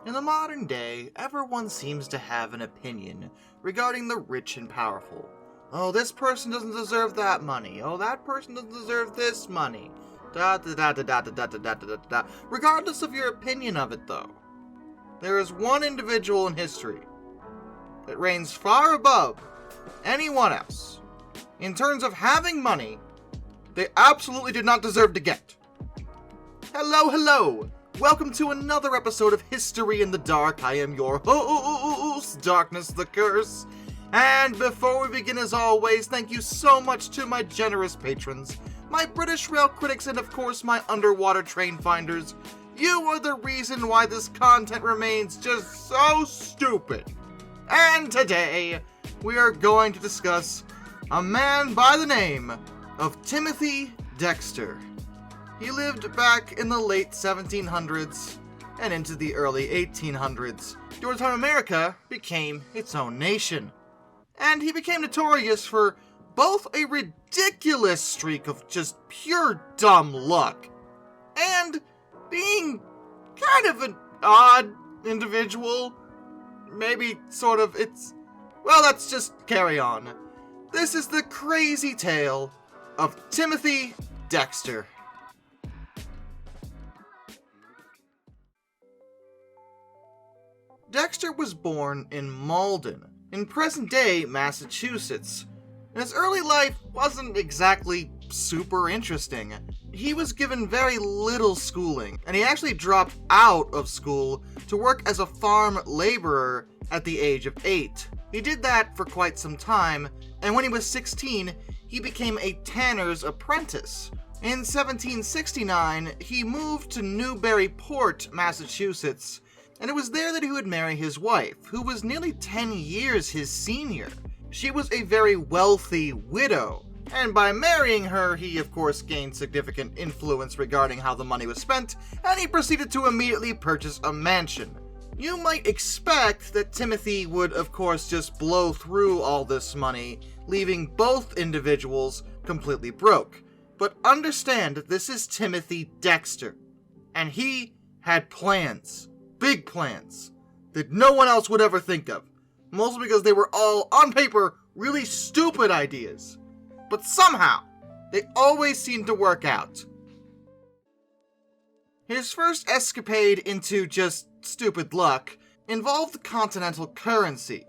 In the modern day, everyone seems to have an opinion regarding the rich and powerful. Oh, this person doesn't deserve that money. Oh, that person doesn't deserve this money. Da da da da da da da da da da da. Regardless of your opinion of it, though, there is one individual in history that reigns far above anyone else in terms of having money they absolutely did not deserve to get. Hello, hello! Welcome to another episode of History in the Dark. I am your host, Darkness the Curse. And before we begin, as always, thank you so much to my generous patrons, my British rail critics, and of course my underwater train finders. You are the reason why this content remains just so stupid. And today, we are going to discuss a man by the name of Timothy Dexter. He lived back in the late 1700s and into the early 1800s, during the time America became its own nation. And he became notorious for both a ridiculous streak of just pure dumb luck and being kind of an odd individual. Maybe sort of, well, let's just carry on. This is the crazy tale of Timothy Dexter. Dexter was born in Malden, in present-day Massachusetts, and his early life wasn't exactly super interesting. He was given very little schooling, and he actually dropped out of school to work as a farm laborer at the age of 8. He did that for quite some time, and when he was 16, he became a tanner's apprentice. In 1769, he moved to Newburyport, Massachusetts, and it was there that he would marry his wife, who was nearly 10 years his senior. She was a very wealthy widow, and by marrying her, he of course gained significant influence regarding how the money was spent, and he proceeded to immediately purchase a mansion. You might expect that Timothy would of course just blow through all this money, leaving both individuals completely broke. But understand that this is Timothy Dexter, and he had plans. Big plans that no one else would ever think of, mostly because they were all, on paper, really stupid ideas. But somehow, they always seemed to work out. His first escapade into just stupid luck involved the continental currency,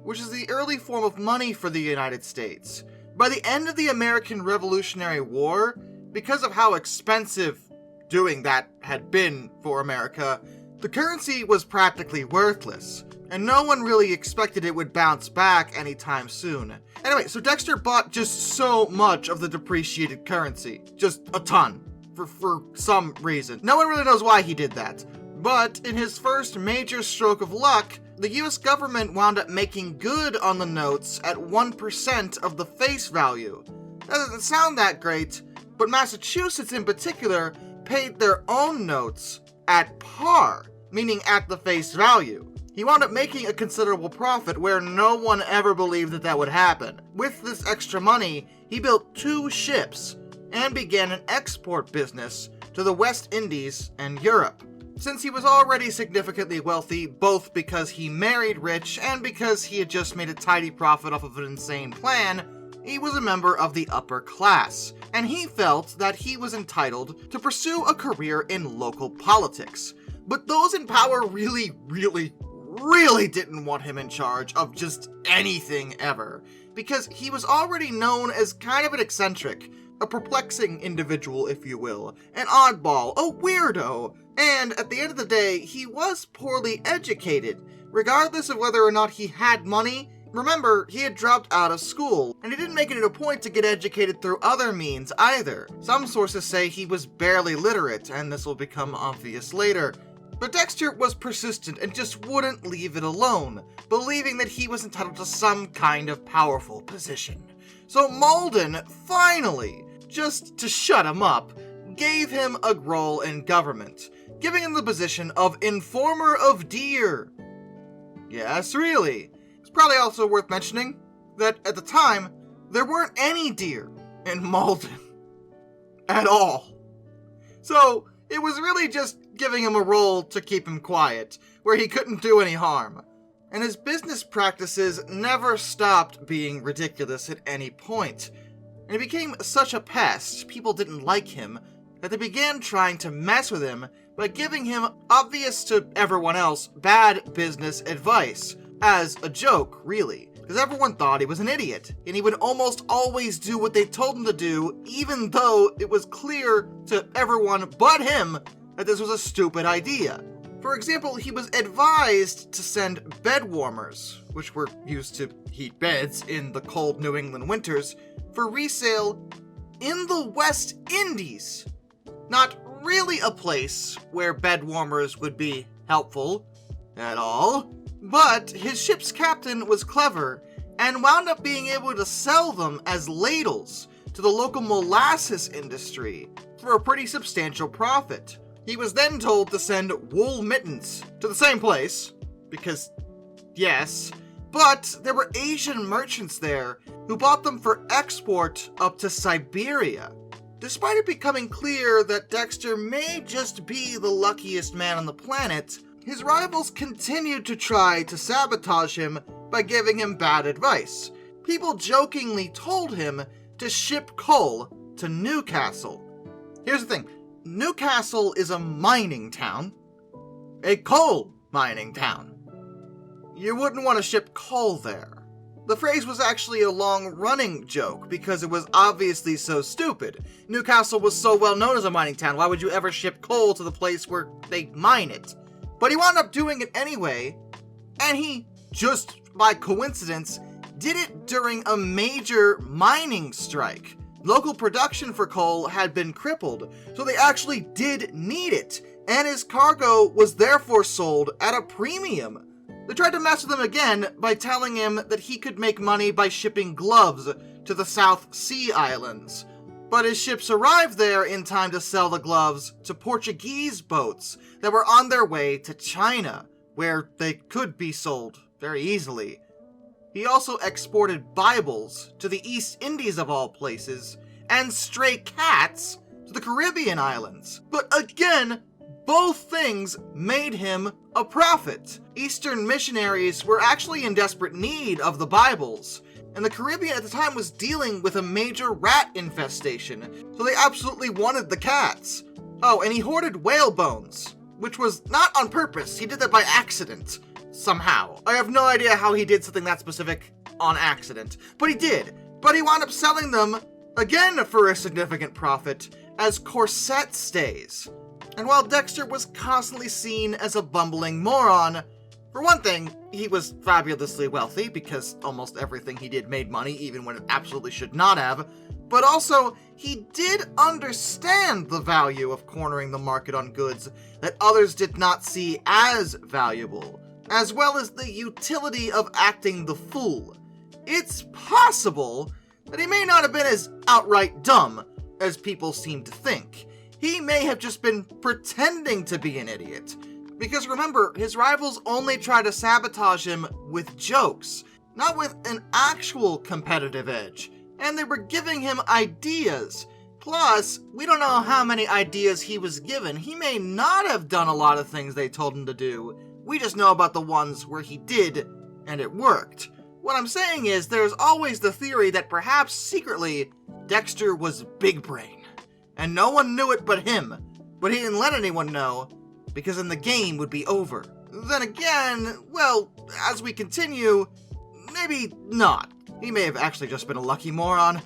which is the early form of money for the United States. By the end of the American Revolutionary War, because of how expensive doing that had been for America, the currency was practically worthless, and no one really expected it would bounce back anytime soon. Anyway, so Dexter bought just so much of the depreciated currency. Just a ton. For some reason. No one really knows why he did that. But in his first major stroke of luck, the US government wound up making good on the notes at 1% of the face value. That doesn't sound that great, but Massachusetts in particular paid their own notes at par, meaning at the face value. He wound up making a considerable profit where no one ever believed that that would happen. With this extra money, he built 2 ships and began an export business to the West Indies and Europe. Since he was already significantly wealthy, both because he married rich and because he had just made a tidy profit off of an insane plan, he was a member of the upper class, and he felt that he was entitled to pursue a career in local politics. But those in power really didn't want him in charge of just anything ever, because he was already known as kind of an eccentric, a perplexing individual, if you will, an oddball, a weirdo, and at the end of the day, he was poorly educated. Regardless of whether or not he had money, remember, he had dropped out of school, and he didn't make it a point to get educated through other means either. Some sources say he was barely literate, and this will become obvious later. But Dexter was persistent and just wouldn't leave it alone, believing that he was entitled to some kind of powerful position. So Malden, finally, just to shut him up, gave him a role in government, giving him the position of Informer of Deer. Yes, really. It's probably also worth mentioning that at the time, there weren't any deer in Malden. At all. So, It was really just giving him a role to keep him quiet, where he couldn't do any harm. And his business practices never stopped being ridiculous at any point. And he became such a pest, people didn't like him, that they began trying to mess with him by giving him obvious to everyone else bad business advice. As a joke, really. Because everyone thought he was an idiot, and he would almost always do what they told him to do, even though it was clear to everyone but him that this was a stupid idea. For example, he was advised to send bed warmers, which were used to heat beds in the cold New England winters, for resale in the West Indies. Not really a place where bed warmers would be helpful at all. But his ship's captain was clever and wound up being able to sell them as ladles to the local molasses industry for a pretty substantial profit. He was then told to send wool mittens to the same place, because yes, but there were Asian merchants there who bought them for export up to Siberia. Despite it becoming clear that Dexter may just be the luckiest man on the planet, his rivals continued to try to sabotage him by giving him bad advice. People jokingly told him to ship coal to Newcastle. Here's the thing, Newcastle is a mining town. A coal mining town. You wouldn't want to ship coal there. The phrase was actually a long-running joke because it was obviously so stupid. Newcastle was so well known as a mining town, why would you ever ship coal to the place where they mine it? But he wound up doing it anyway, and he, just by coincidence, did it during a major mining strike. Local production for coal had been crippled, so they actually did need it, and his cargo was therefore sold at a premium. They tried to mess with him again by telling him that he could make money by shipping gloves to the South Sea Islands. But his ships arrived there in time to sell the gloves to Portuguese boats that were on their way to China, where they could be sold very easily. He also exported Bibles to the East Indies of all places, and stray cats to the Caribbean islands. But again, both things made him a prophet. Eastern missionaries were actually in desperate need of the Bibles, and the Caribbean at the time was dealing with a major rat infestation, so they absolutely wanted the cats. Oh, and he hoarded whale bones, which was not on purpose. He did that by accident, somehow. I have no idea how he did something that specific on accident, but he did. But he wound up selling them, again for a significant profit, as corset stays. And while Dexter was constantly seen as a bumbling moron, for one thing, he was fabulously wealthy because almost everything he did made money even when it absolutely should not have, but also, he did understand the value of cornering the market on goods that others did not see as valuable, as well as the utility of acting the fool. It's possible that he may not have been as outright dumb as people seem to think. He may have just been pretending to be an idiot. Because remember, his rivals only try to sabotage him with jokes, not with an actual competitive edge. And they were giving him ideas. Plus, we don't know how many ideas he was given. He may not have done a lot of things they told him to do. We just know about the ones where he did, and it worked. What I'm saying is, there's always the theory that perhaps secretly, Dexter was big brain. And no one knew it but him. But he didn't let anyone know, because then the game would be over. Then again, well, as we continue, maybe not. He may have actually just been a lucky moron.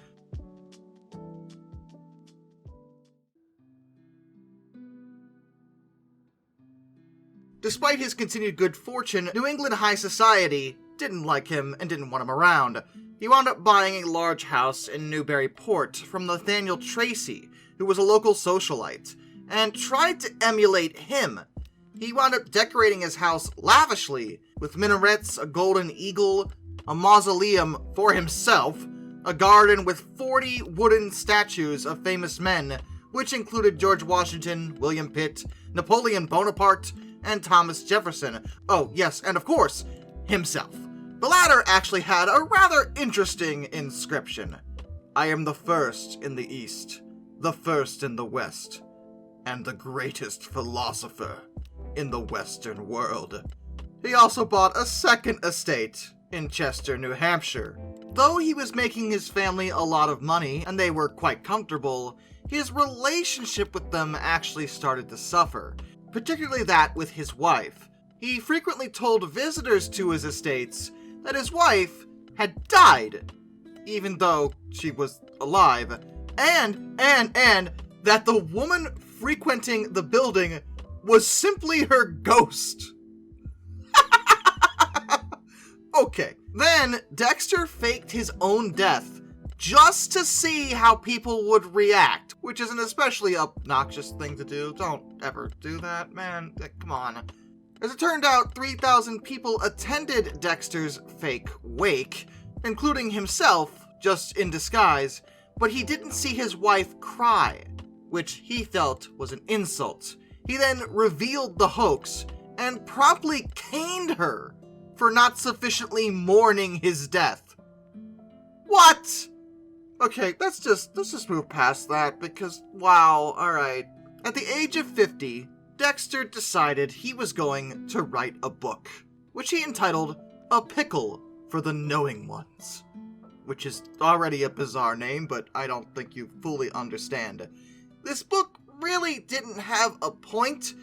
Despite his continued good fortune, New England high society didn't like him and didn't want him around. He wound up buying a large house in Newburyport from Nathaniel Tracy, who was a local socialite, and tried to emulate him. He wound up decorating his house lavishly, with minarets, a golden eagle, a mausoleum for himself, a garden with 40 wooden statues of famous men, which included George Washington, William Pitt, Napoleon Bonaparte, and Thomas Jefferson. Oh, yes, and of course, himself. The latter actually had a rather interesting inscription. "I am the first in the East, the first in the West, and the greatest philosopher in the Western world. He also bought a second estate in Chester, New Hampshire. Though he was making his family a lot of money and they were quite comfortable, his relationship with them actually started to suffer, particularly that with his wife. He frequently told visitors to his estates that his wife had died, even though she was alive, and that the woman frequenting the building was simply her ghost. Okay, then Dexter faked his own death just to see how people would react, which is an especially obnoxious thing to do. Don't ever do that, man. Come on. As it turned out, 3,000 people attended Dexter's fake wake, including himself, just in disguise, but he didn't see his wife cry, which he felt was an insult. He then revealed the hoax and promptly caned her for not sufficiently mourning his death. What? Okay, let's just move past that because, wow, alright. At the age of 50, Dexter decided he was going to write a book, which he entitled A Pickle for the Knowing Ones, which is already a bizarre name, but I don't think you fully understand. This book really didn't have a point.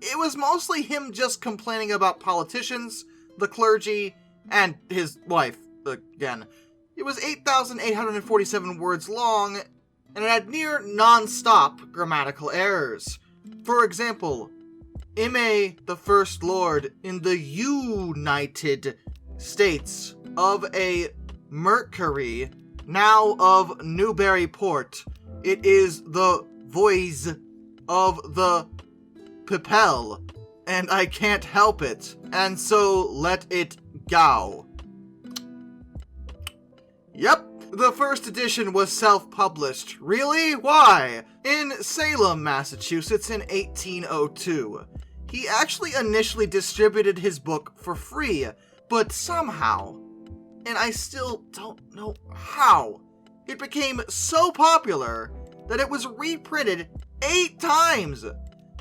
It was mostly him just complaining about politicians, the clergy, and his wife, again. It was 8,847 words long, and it had near non-stop grammatical errors. For example, Ime the First Lord in the United States of a Mercury, now of Newburyport. It is the voice of the Pickle, and I can't help it, and so let it go. Yep, the first edition was self-published. Really? Why? In Salem, Massachusetts in 1802. He actually initially distributed his book for free, but somehow, and I still don't know how, it became so popular that it was reprinted 8 times.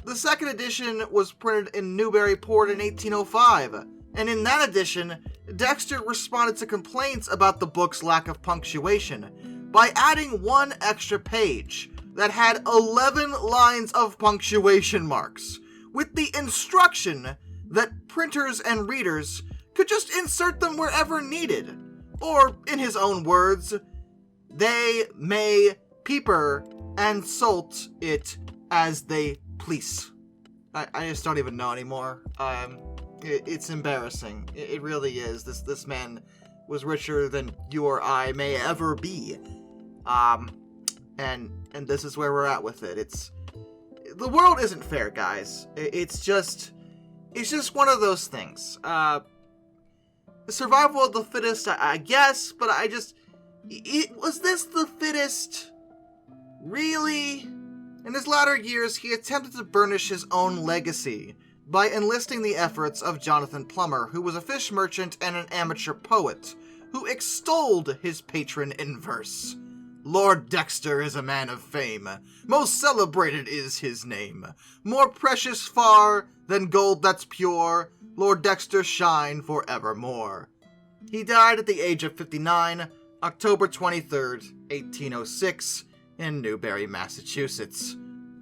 The second edition was printed in Newburyport in 1805, and in that edition, Dexter responded to complaints about the book's lack of punctuation by adding one extra page that had 11 lines of punctuation marks, with the instruction that printers and readers could just insert them wherever needed, or, in his own words, they may peeper and salt it as they please. I just don't even know anymore. It's embarrassing. It really is. This man was richer than you or I may ever be. And this is where we're at with it. The world isn't fair, guys. It's just one of those things. The survival of the fittest, I guess, but was this the fittest? Really? In his latter years, he attempted to burnish his own legacy by enlisting the efforts of Jonathan Plummer, who was a fish merchant and an amateur poet, who extolled his patron in verse. Lord Dexter is a man of fame, most celebrated is his name. More precious far than gold that's pure, Lord Dexter shine for evermore. He died at the age of 59, October 23rd, 1806, in Newbury, Massachusetts.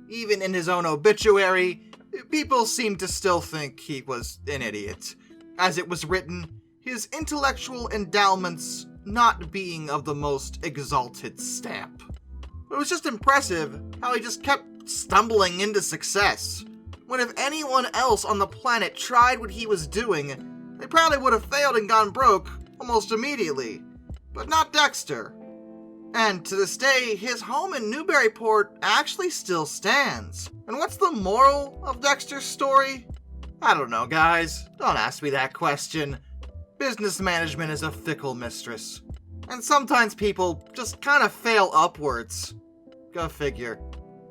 Even in his own obituary, people seem to still think he was an idiot. As it was written, his intellectual endowments not being of the most exalted stamp. It was just impressive how he just kept stumbling into success, when if anyone else on the planet tried what he was doing, they probably would have failed and gone broke almost immediately. But not Dexter. And to this day, his home in Newburyport actually still stands. And what's the moral of Dexter's story? I don't know, guys. Don't ask me that question. Business management is a fickle mistress. And sometimes people just kind of fail upwards. Go figure.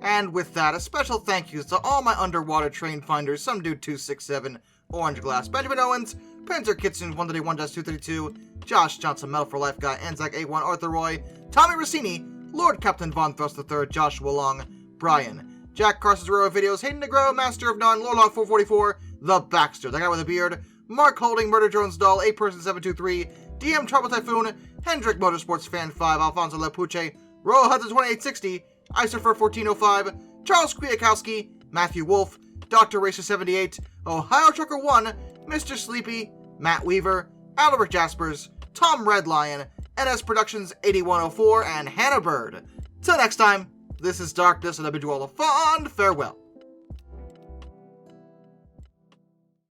And with that, a special thank yous to all my underwater train finders, Some Dude 267, Orange Glass, Benjamin Owens, Printer Kitchen 131-232, Josh Johnson, Metal for Life Guy, Anzac A1, Arthur Roy, Tommy Rossini, Lord Captain Von Thrust III, Joshua Long, Brian, Jack Carson's Row of Videos, Hayden Negro, Master of None, Lorlock 444, The Baxter, The Guy with a Beard, Mark Holding, Murder Jones Doll, A Person 723, DM Trouble Typhoon, Hendrick Motorsports Fan 5, Alfonso Lepuche, Royal Hudson 2860, Isofer 1405, Charles Kwiatkowski, Matthew Wolf, Dr. Racer 78, Ohio Trucker 1, Mr. Sleepy, Matt Weaver, Albert Jaspers, Tom Redlion, NS Productions 8104, and Hannah Bird. Till next time, this is Darkness, and I bid you all a fond farewell.